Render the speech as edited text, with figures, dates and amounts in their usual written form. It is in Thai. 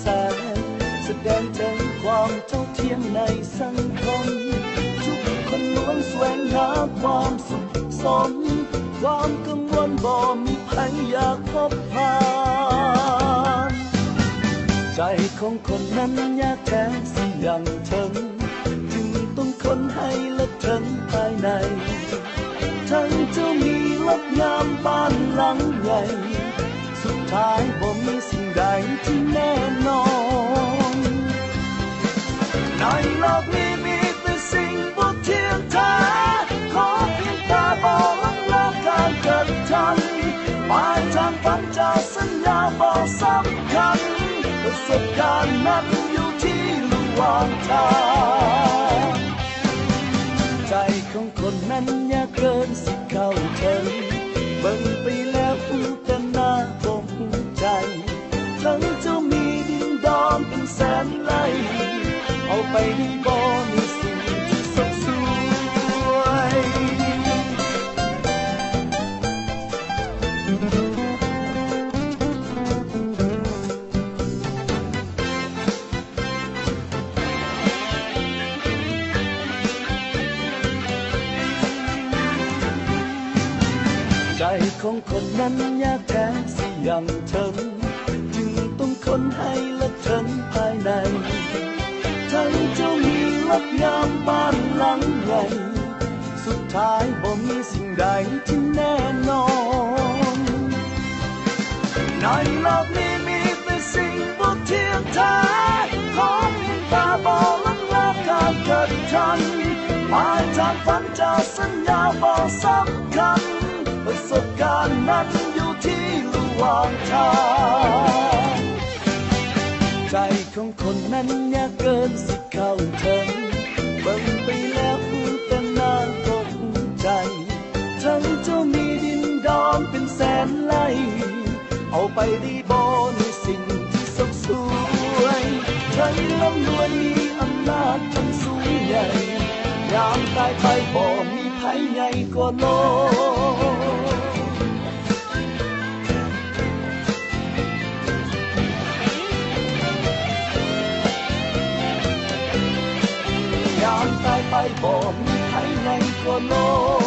แสแสดงถึงความเท่าเทียมในสังคมทุกคนล้วนแสวงหาความสุขสมความกังวลบ่มีภัยอยากพบผ่านใจของคนนั้นยากแท้สิยังถึงต้องคนให้ละถึงภายในทั้งจะมีรถงามบ้านหลังใหญ่สุดท้ายบ่มีสิ่งใดที่แน่นอนในโลกนี้มีแต่สิ่งบ่เที่ยงแท้ขอเพียงตาบอกลังโลกการเกิดทันหมายทางฝันจะสัญญาบ่สำคัญประสบการณ์นั้นอยู่ที่ระหว่างทางใจของคนนั้นยากเกินสิเข้าถึงเบิ่งไปแล้วผู้แต่หน้าบ่ภูมิใจทั้งจะมีดินดอนเป็นแสนไร่เอาไปได้บ่มีสิ่งที่สดสวยใจของคนนั้นยากแท้สิยังถึงจึงต้องคนให้ละถึงภายในทั้งจะมีรถงามบ้านหลังใหญ่สุดท้ายบ่มีสิ่งใดที่แน่นอนในโลกนี้มีแต่สิ่งบ่เที่ยงแท้ขอเพียงตาบอดลังโลกการเกิดทันหมายทางฝันจะสัญญาบ่สำคัญประสบการณ์นั้นอยู่ที่ระหว่างทางใจของคนนั้นยากเกินสิเข้าถึงเบิ่งไปแล้วผู้แต่หน้าตกใจทั้งจะมีดินดอนเป็นแสนไร่เอาไปได้บ่ในสิ่งที่สดสวยทั้งร่ำรวยมีอำนาจทั้งสูงใหญ่ยามตายไปบ่มีภัยใหญ่กว่าโลกยามตายไปบ่มีใครในกว่าโลก